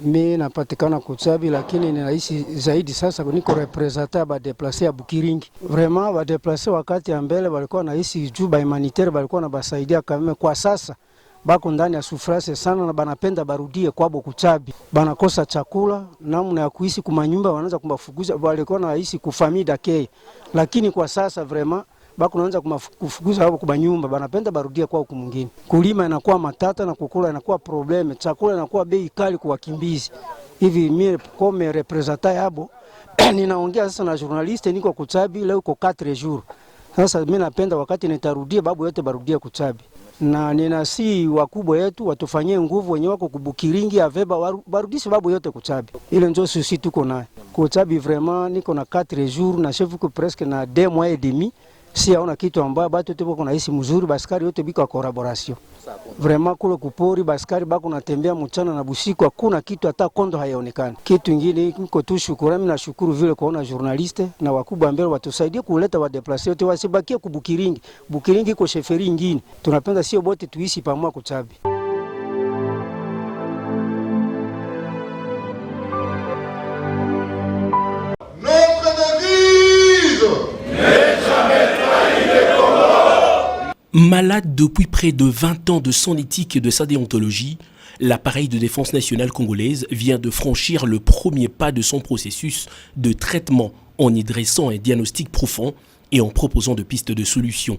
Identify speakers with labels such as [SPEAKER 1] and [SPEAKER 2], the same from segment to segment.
[SPEAKER 1] Mimi napatikana Kuchabi, lakini ninaishi zaidi sasa niko representa ba deplace ya Bukiringi. Vraiment ba deplace wakati ya mbele walikuwa naishi juu ba humanitaire walikuwa na basaidia kama kwa sasa bako ndani ya sufrase sana na banapenda barudie kwabo Kuchabi. Banakosa chakula, namna ya kuishi kumanyumba wanaanza kumbafukuza, walikuwa naishi kufamida kei. Lakini kwa sasa vraiment bako naanza kufukuza hapo kwa nyumba, banapenda barudia kwao kumwingine. Kulima inakuwa matata na kukula inakuwa probleme, chakula inakuwa bei kali kwa wakimbizi. Hivi mimi kama representa yabo ninaongea sasa na journaliste, niko Kuchabi leo uko 4 jours. Sasa mimi napenda wakati nitarudia babu yote barudia Kuchabi. Na ninasi wakubwa yetu watufanyie nguvu, wenye wako kubukiringi aveba barudishe babu yote Kuchabi. Ile ndio sisi tuko naye. Kuchabi vraiment niko na 4 jours na chef ko presque na 2 mois et demi. Si haona kitu ambayo batu tupo kuna hisi mzuri, baskari yote biko collaboration. Vraiment kule kupori baskari bako natembea mchana na busiku, hakuna kitu hata kondo hayaonekani. Kitu kingine niko tu shukrani, mimi nashukuru vile kuona journaliste na wakubwa ambao watusaidie kuleta wa deplacer wote wasibakie kubukiringi. Bukiringi iko sheferi nyingine. Tunapenda sio bote tuishi pamoja Kuchabi.
[SPEAKER 2] Malade depuis près de 20 ans de son éthique et de sa déontologie, l'appareil de défense nationale congolaise vient de franchir le premier pas de son processus de traitement en y dressant un diagnostic profond et en proposant de pistes de solutions.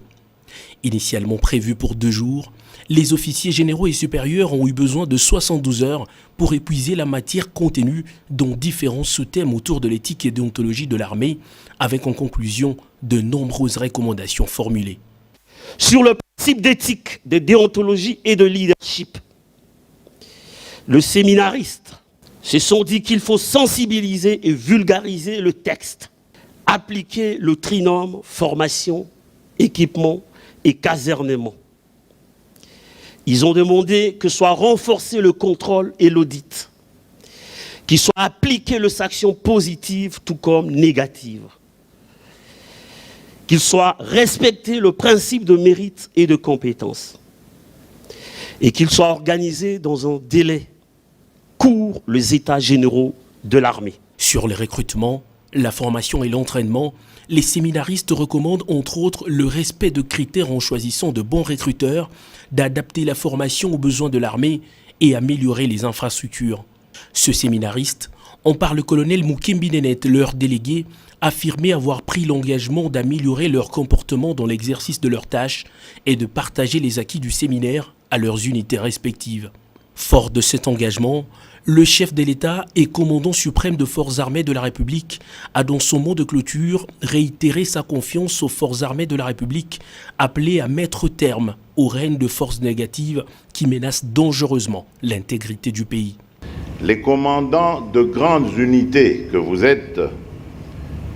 [SPEAKER 2] Initialement prévu pour 2 jours, les officiers généraux et supérieurs ont eu besoin de 72 heures pour épuiser la matière contenue dans différents sous-thèmes autour de l'éthique et déontologie de l'armée, avec en conclusion de nombreuses recommandations formulées.
[SPEAKER 3] Sur le principe d'éthique, de déontologie et de leadership, les séminaristes se sont dit qu'il faut sensibiliser et vulgariser le texte, appliquer le trinôme formation, équipement et casernement. Ils ont demandé que soit renforcé le contrôle et l'audit, qu'il soit appliqué les sanctions positives tout comme négatives, qu'il soit respecté le principe de mérite et de compétence, et qu'il soit organisé dans un délai court les états généraux de l'armée.
[SPEAKER 2] Sur les recrutements, la formation et l'entraînement, les séminaristes recommandent entre autres le respect de critères en choisissant de bons recruteurs, d'adapter la formation aux besoins de l'armée et améliorer les infrastructures. Ce séminariste, en parle le colonel Mukimbi Nenet, leur délégué, affirmé avoir pris l'engagement d'améliorer leur comportement dans l'exercice de leurs tâches et de partager les acquis du séminaire à leurs unités respectives. Fort de cet engagement, le chef de l'État et commandant suprême de forces armées de la République a dans son mot de clôture réitéré sa confiance aux forces armées de la République appelées à mettre terme au règne de forces négatives qui menacent dangereusement l'intégrité du pays.
[SPEAKER 4] Les commandants de grandes unités que vous êtes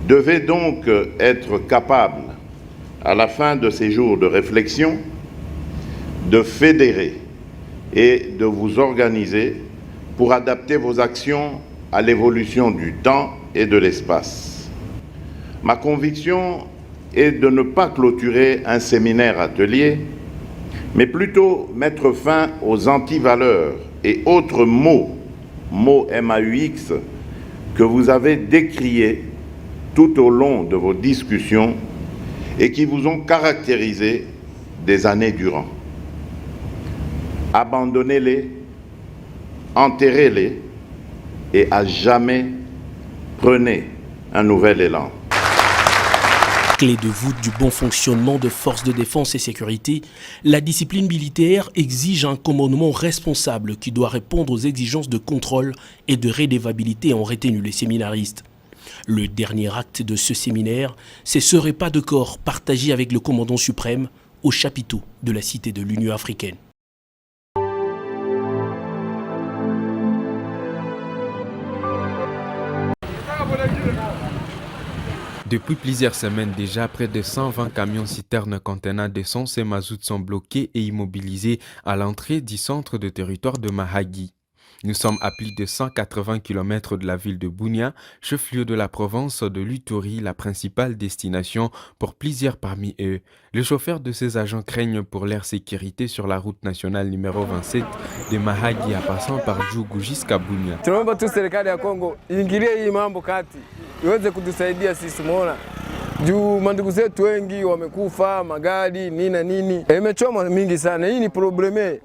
[SPEAKER 4] devaient donc être capables, à la fin de ces jours de réflexion, de fédérer et de vous organiser pour adapter vos actions à l'évolution du temps et de l'espace. Ma conviction est de ne pas clôturer un séminaire atelier, mais plutôt mettre fin aux antivaleurs et autres mots MAUX, que vous avez décriés tout au long de vos discussions et qui vous ont caractérisé des années durant. Abandonnez-les, enterrez-les et à jamais prenez un nouvel élan.
[SPEAKER 2] Clé de voûte du bon fonctionnement de forces de défense et sécurité, la discipline militaire exige un commandement responsable qui doit répondre aux exigences de contrôle et de rédévabilité, ont retenu les séminaristes. Le dernier acte de ce séminaire, c'est ce repas de corps partagé avec le commandant suprême au chapiteau de la Cité de l'Union africaine.
[SPEAKER 5] Depuis plusieurs semaines déjà, près de 120 camions citernes contenant d'essence et mazout sont bloqués et immobilisés à l'entrée du centre de territoire de Mahagi. Nous sommes à plus de 180 km de la ville de Bunia, chef-lieu de la province de l'Uturi, la principale destination pour plusieurs parmi eux. Les chauffeurs de ces agents craignent pour leur sécurité sur la route nationale numéro 27 de Mahagi en passant par Djugu jusqu'à Bunia.
[SPEAKER 6] Tunaomba tu serikali ya Kongo iingilie hii mambo kati, iweze kutusaidia sisi, umeona juu mandugu zetu wengi wamekufa, magari nini na nini imechoma mingi sana. Hii ni probleme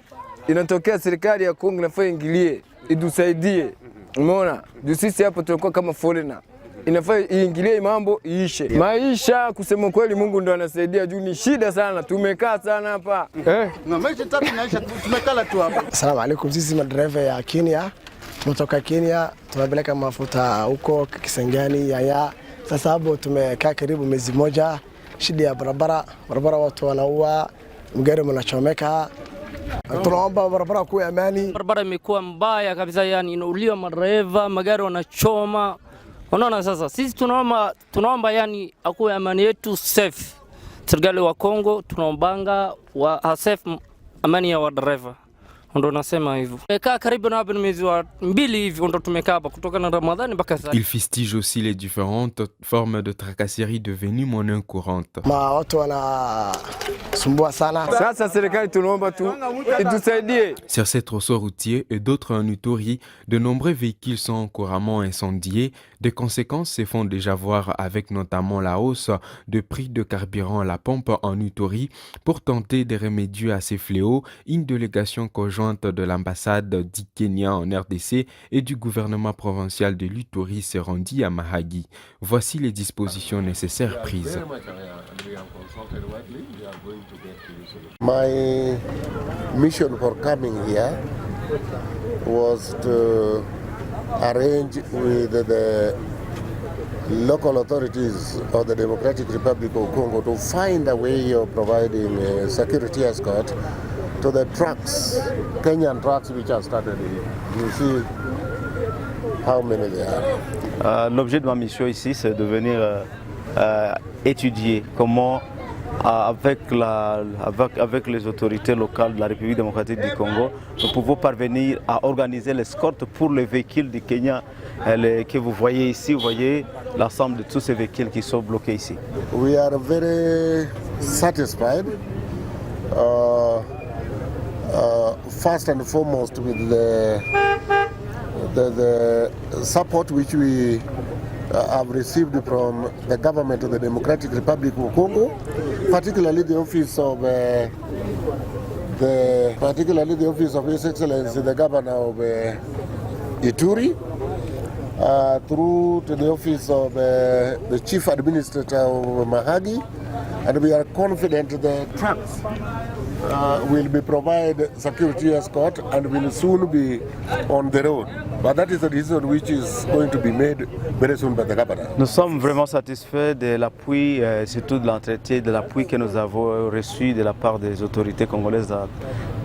[SPEAKER 6] inatokea, serikali ya Kongo inafaa ingilie itusaidie, umeona juu sisi hapo tulikuwa kama foreigner, inafaa iingilie mambo iishe. Maisha kusema kweli Mungu ndo anasaidia, juu ni shida sana, tumekaa sana hapa
[SPEAKER 7] na maisha tatu naisha, tumekala tu hapa.
[SPEAKER 8] Asalamu alaykum, sisi madereva ya Kenya, tunatoka Kenya, tunapeleka mafuta huko Kisangani Yaya. Sasa hapo tumekaa karibu mwezi moja, shida ya barabara watu wanaua, mgari mnachomeka. Tunaomba barabara kuwe amani.
[SPEAKER 9] Barabara imekuwa mbaya kabisa, yani inauliwa madereva, magari wanachoma. Unaona sasa sisi tunaomba yani akuwe amani yetu safe. Serikali wa Kongo tunaombanga wa safe amani ya wadereva. Ndo nasema hivyo. Tumekaa karibu na hapa mwezi wa 2 hivi ndo tumekaa hapa kutoka na Ramadhani mpaka sasa.
[SPEAKER 5] Il fustige aussi les différentes formes de tracasserie devenues monnaie courante.
[SPEAKER 8] Watu wanasumbua sana.
[SPEAKER 6] Sasa serikali tunaomba tu itusaidie.
[SPEAKER 5] Sur ces tronçons routiers et d'autres en Uturi, de nombreux véhicules sont couramment incendiés. Des conséquences se font déjà voir avec notamment la hausse de prix de carburant à la pompe en Uturi. Pour tenter de remédier à ces fléaux, une délégation conjointe de l'ambassade du Kenya en RDC et du gouvernement provincial de l'Uturi s'est rendue à Mahagi. Voici les dispositions nécessaires prises.
[SPEAKER 10] My mission for coming here was to arrange with the local authorities of the Democratic Republic of Congo to find a way of providing a security escort to the trucks, Kenyan trucks which are started. You see how many there are.
[SPEAKER 11] L'objet de ma mission ici, c'est de venir étudier comment, avec les autorités locales de la République démocratique du Congo, nous pouvons parvenir à organiser l'escorte pour les véhicules du Kenya que vous voyez ici. Vous voyez l'ensemble de tous ces véhicules qui sont bloqués ici.
[SPEAKER 10] We are very satisfied. First and foremost with the support which we have received from the government of the Democratic Republic of Congo, particularly the office of His Excellency the Governor of Ituri, through to the office of the Chief Administrator of Mahagi, and we are confident the trucks will be provided security escort and will soon be on the road. But that is a decision which is going to be made very soon by the governor.
[SPEAKER 11] Nous sommes vraiment satisfaits de l'appui, surtout de l'entretien, de l'appui que nous avons reçu de la part des autorités congolaises,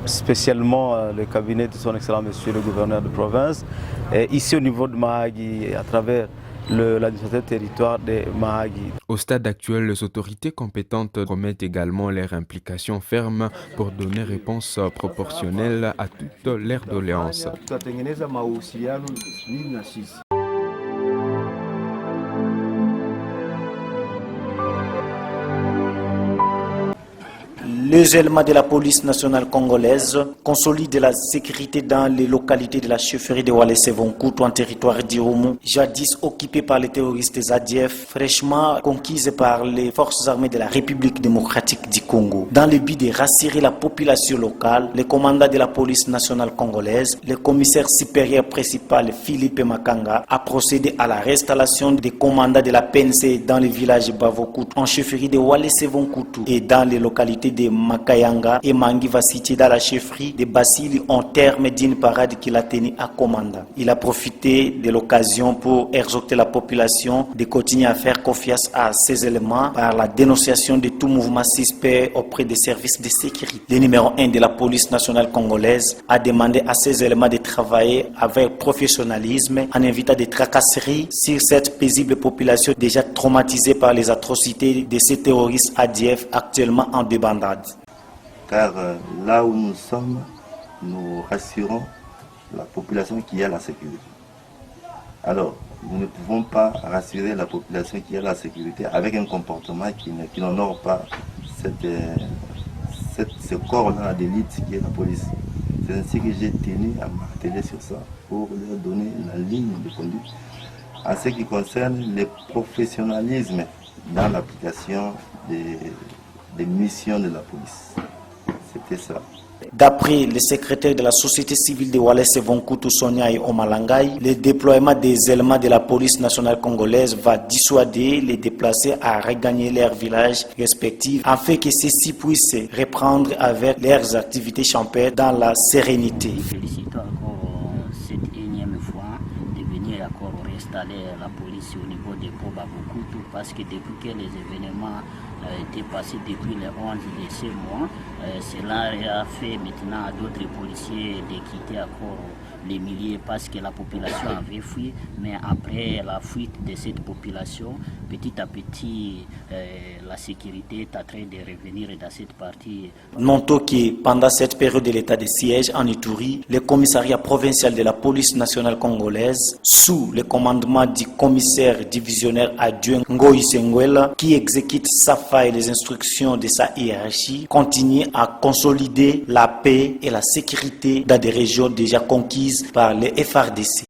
[SPEAKER 11] spécialement le cabinet de son excellent monsieur le gouverneur de province, et ici au niveau de Mahagi, à travers l'administrateur territoire de Mahagi.
[SPEAKER 5] Au stade actuel, les autorités compétentes promettent également leur implication ferme pour donner réponse proportionnelle à toutes leurs doléances.
[SPEAKER 12] Les éléments de la police nationale congolaise consolident la sécurité dans les localités de la chefferie de Walese-Vonkutu en territoire d'Irumu, jadis occupée par les terroristes ADF, fraîchement conquise par les forces armées de la République démocratique du Congo. Dans le but de rassurer la population locale, le commandant de la police nationale congolaise, le commissaire supérieur principal Philippe Makanga, a procédé à la restallation des commandants de la PNC dans le village Bavokutu, en chefferie de Walese-Vonkutu et dans les localités de Makayanga et Mangiva situé dans la chefferie de Basili en termes d'une parade qu'il a tenue à Komanda. Il a profité de l'occasion pour exhorter la population de continuer à faire confiance à ces éléments par la dénonciation de tout mouvement suspect auprès des services de sécurité. Le numéro 1 de la police nationale congolaise a demandé à ces éléments de travailler avec professionnalisme en évitant des tracasseries sur cette paisible population déjà traumatisée par les atrocités de ces terroristes ADF actuellement en débandade.
[SPEAKER 13] Car là où nous sommes, nous rassurons la population qui a la sécurité. Alors, nous ne pouvons pas rassurer la population qui a la sécurité avec un comportement qui n'honore pas ce corps-là d'élite qui est la police. C'est ainsi que j'ai tenu à marteler sur ça pour leur donner la ligne de conduite en ce qui concerne le professionnalisme dans l'application des missions de la police. C'était ça.
[SPEAKER 12] D'après le secrétaire de la société civile de Walese-Vonkutu, Sonia et Omalangay, le déploiement des éléments de la police nationale congolaise va dissuader les déplacés à regagner leurs villages respectifs afin que ceux-ci puissent reprendre avec leurs activités champêtres dans la sérénité.
[SPEAKER 14] Félicitons encore cette énième fois de venir encore réinstaller la police au niveau des Pobaboukutu parce que depuis que les événements été passé depuis le 11 de ce mois. Cela a fait maintenant à d'autres policiers de quitter encore les milliers parce que la population avait fui. Mais après la fuite de cette population, petit à petit, la sécurité est en train de revenir dans cette partie.
[SPEAKER 12] Notons que pendant cette période de l'état de siège en Ituri, le commissariat provincial de la police nationale congolaise, sous le commandement du commissaire divisionnaire adjoint Ngoï Sengwela, qui exécute sa et les instructions de sa hiérarchie, continue à consolider la paix et la sécurité dans des régions déjà conquises par les FARDC.